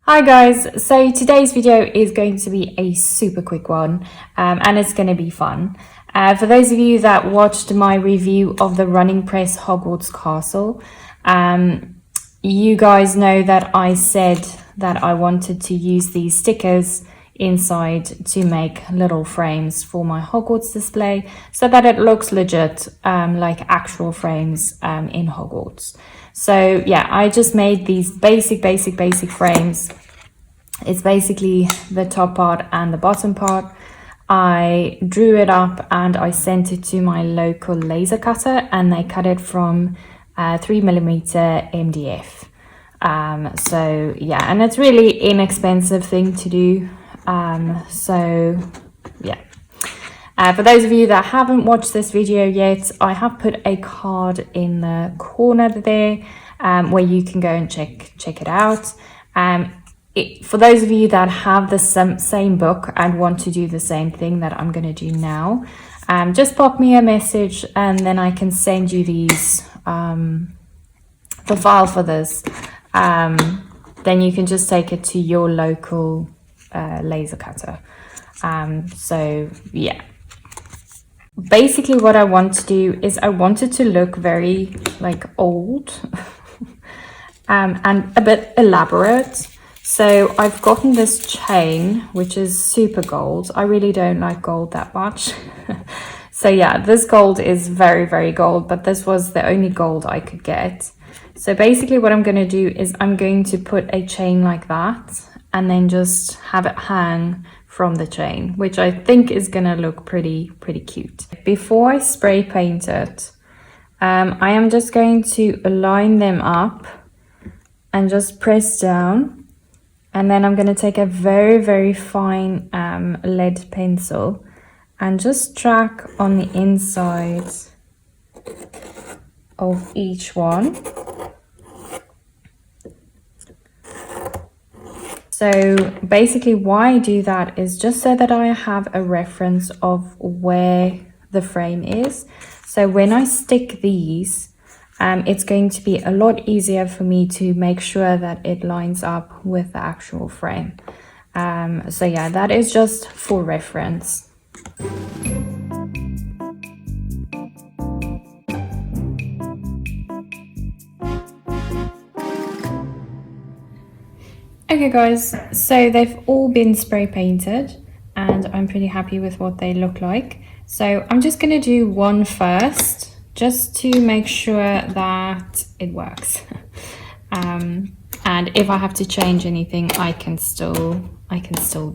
Hi guys, so today's video is going to be a super quick one and it's going to be fun. For those of you that watched my review of the running Press Hogwarts Castle, you guys know that I said that I wanted to use these stickers inside to make little frames for my Hogwarts display so that it looks legit, like actual frames in Hogwarts. So yeah, I just made these basic frames. It's basically the top part and the bottom part. I drew it up and I sent it to my local laser cutter and they cut it from 3mm MDF. So yeah, and it's really inexpensive thing to do. So yeah. For those of you that haven't watched this video yet, I have put a card in the corner there where you can go and check it out. For those of you that have the same book and want to do the same thing that I'm going to do now, just pop me a message and then I can send you these, the file for this. Then you can just take it to your local laser cutter. So yeah. Basically what I want to do is I want it to look very like old and a bit elaborate. So I've gotten this chain, which is super gold. I really don't like gold that much. So yeah, this gold is very gold, but this was the only gold I could get. So basically what I'm going to do is I'm going to put a chain like that and then just have it hang from the chain, which I think is going to look pretty cute. Before I spray paint it, I am just going to line them up and just press down. And then I'm going to take a very fine lead pencil and just track on the inside of each one. So basically why I do that is just so that I have a reference of where the frame is. So when I stick these, it's going to be a lot easier for me to make sure that it lines up with the actual frame. So yeah, that is just for reference. Okay guys, so they've all been spray painted and I'm pretty happy with what they look like. So I'm just going to do one first, just to make sure that it works. And if I have to change anything, I can still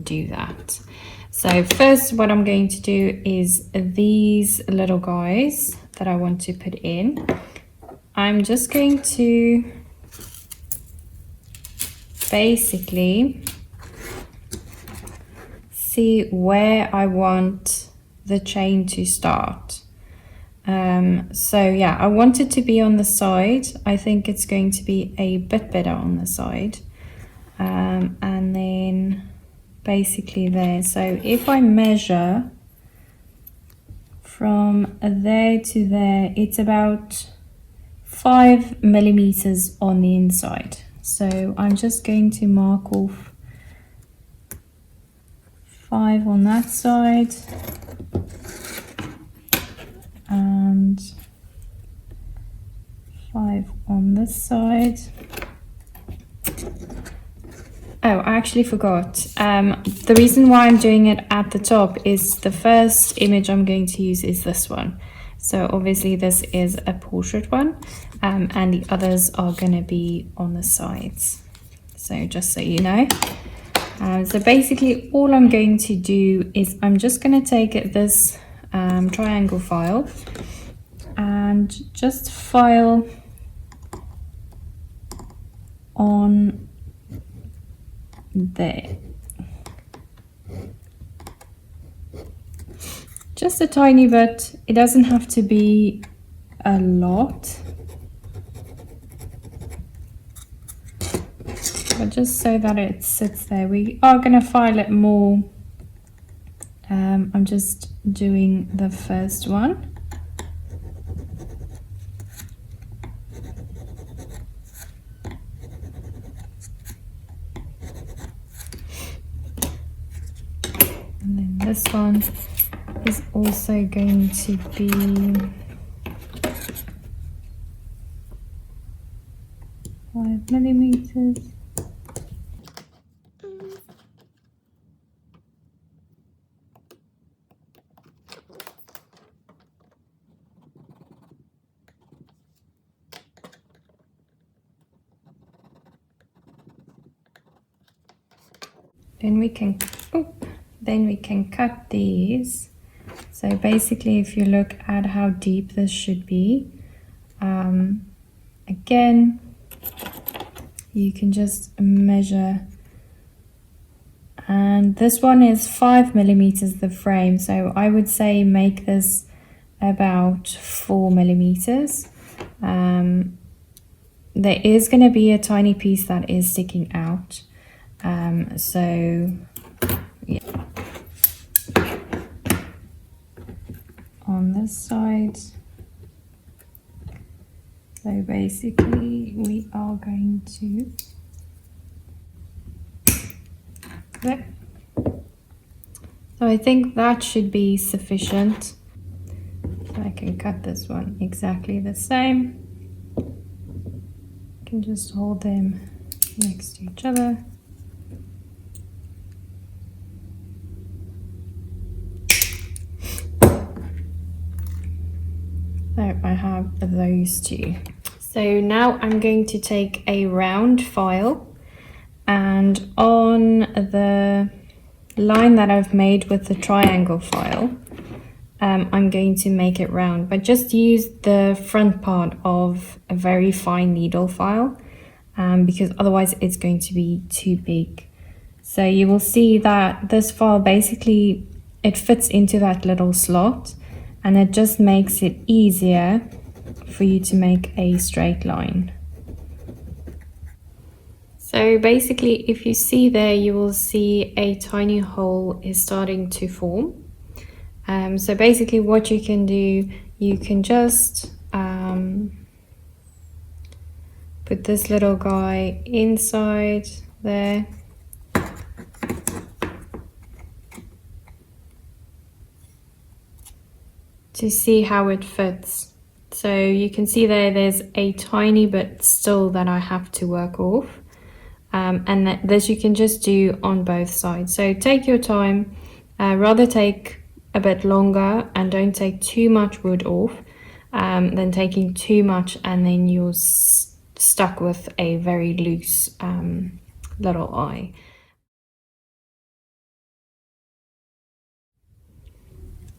do that. So first what I'm going to do is these little guys that I want to put in. I'm just going to basically see where I want the chain to start. So yeah, I want it to be on the side. I think it's going to be a bit better on the side. And then basically there. So if I measure from there to there, it's about 5mm on the inside. So I'm just going to mark off 5 on that side and 5 on this side. Oh, I actually forgot. The reason why I'm doing it at the top is the first image I'm going to use is this one. So obviously this is a portrait one, and the others are going to be on the sides. So just so you know. So basically all I'm going to do is I'm just going to take this triangle file and just file on there. Just a tiny bit. It doesn't have to be a lot, but just so that it sits there. We are going to file it more. I'm just doing the first one. this one is also going to be 5 millimeters. Then we can cut these. So basically, if you look at how deep this should be, again, you can just measure. And this one is 5 millimeters, the frame. So I would say make this about 4 millimeters. There is going to be a tiny piece that is sticking out. So yeah, on this side. So basically we are going to there. So I think that should be sufficient. So I can cut this one exactly the same. I can just hold them next to each other. So I have those two. So now I'm going to take a round file, and on the line that I've made with the triangle file, I'm going to make it round, but just use the front part of a very fine needle file, because otherwise it's going to be too big. So you will see that this file basically, it fits into that little slot, and it just makes it easier for you to make a straight line. So basically, if you see there, you will see a tiny hole is starting to form. So basically what you can do, you can just put this little guy inside there. To see how it fits. So you can see there's a tiny bit still that I have to work off. And this you can just do on both sides. So take your time, rather take a bit longer and don't take too much wood off than taking too much and then you're stuck with a very loose little eye.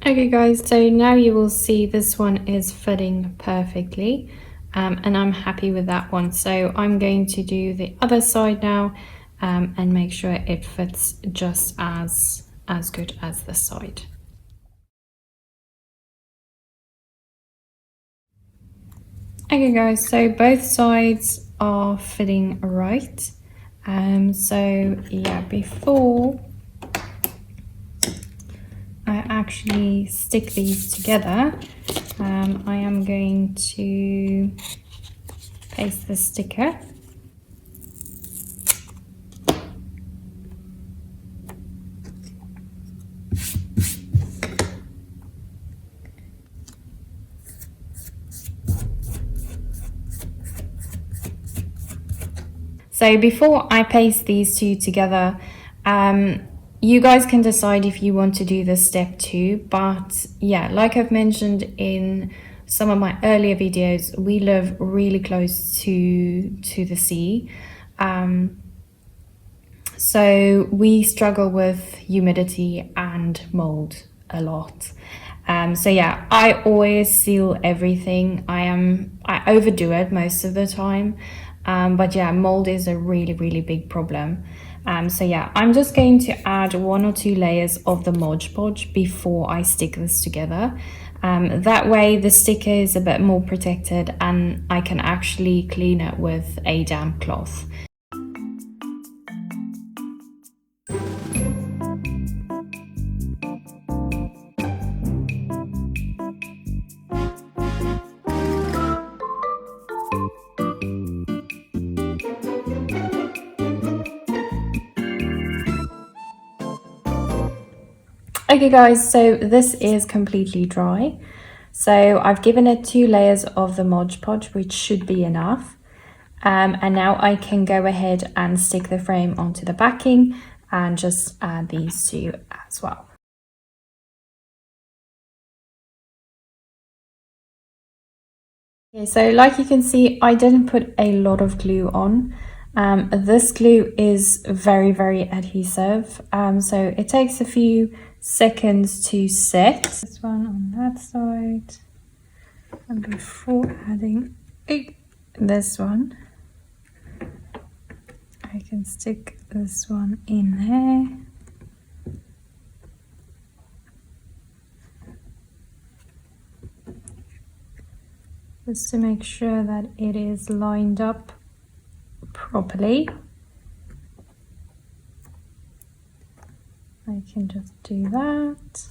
Okay guys, so now you will see this one is fitting perfectly, and I'm happy with that one. So I'm going to do the other side now and make sure it fits just as good as this side. Okay guys, so both sides are fitting right. So yeah, before I actually stick these together, I am going to paste the sticker. So before I paste these two together, you guys can decide if you want to do this step too, but yeah, like I've mentioned in some of my earlier videos, we live really close to the sea. So we struggle with humidity and mold a lot. So yeah, I always seal everything. I overdo it most of the time. But yeah, mold is a really big problem. So yeah, I'm just going to add 1 or 2 layers of the Modge Podge before I stick this together. That way the sticker is a bit more protected and I can actually clean it with a damp cloth. Okay guys, so this is completely dry. So I've given it 2 layers of the Modge Podge, which should be enough. And now I can go ahead and stick the frame onto the backing and just add these two as well. Okay, so like you can see, I didn't put a lot of glue on. This glue is very, very adhesive. So it takes a few seconds to set. This one on that side. And before adding this one, I can stick this one in there. Just to make sure that it is lined up properly. I can just do that.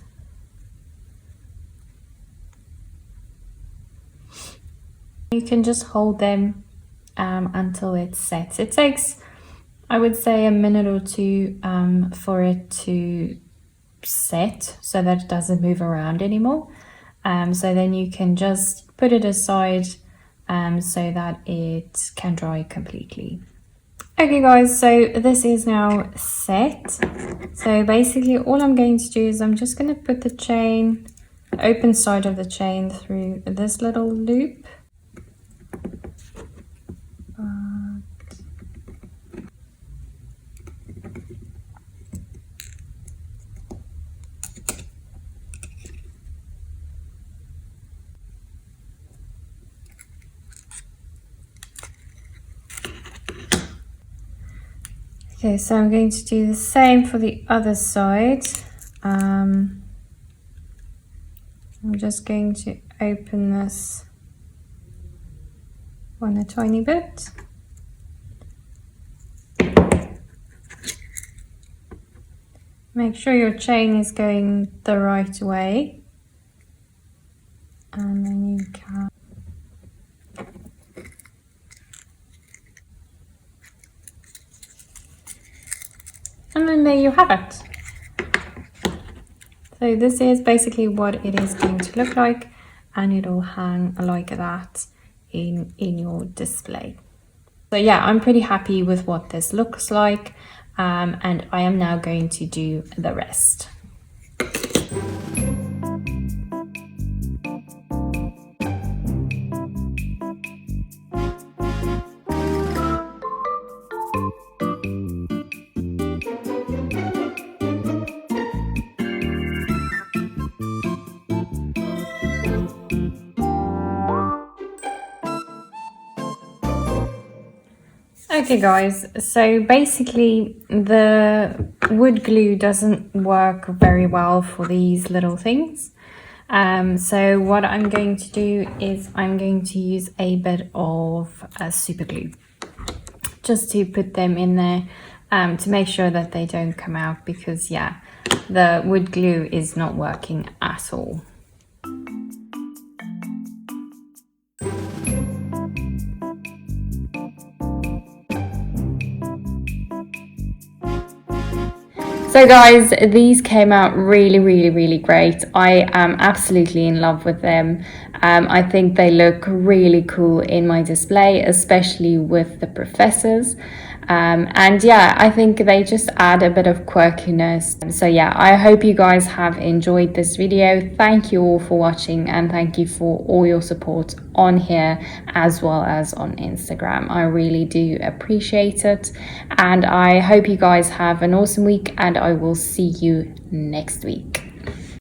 You can just hold them until it sets. It takes, I would say, a minute or two for it to set so that it doesn't move around anymore. So then you can just put it aside so that it can dry completely. Okay guys, so this is now set. So basically all I'm going to do is I'm just going to put the chain, the open side of the chain through this little loop. Okay, so I'm going to do the same for the other side. I'm just going to open this one a tiny bit. Make sure your chain is going the right way. And then you can and then there you have it. So this is basically what it is going to look like, and it'll hang like that in your display. So yeah, I'm pretty happy with what this looks like, and I am now going to do the rest. Okay guys, so basically the wood glue doesn't work very well for these little things. So what I'm going to do is I'm going to use a bit of super glue just to put them in there to make sure that they don't come out, because yeah, the wood glue is not working at all. So guys, these came out really great. I am absolutely in love with them. I think they look really cool in my display, especially with the professors. And yeah, I think they just add a bit of quirkiness. So yeah, I hope you guys have enjoyed this video. Thank you all for watching, and thank you for all your support on here as well as on Instagram. I really do appreciate it, and I hope you guys have an awesome week, and I will see you next week.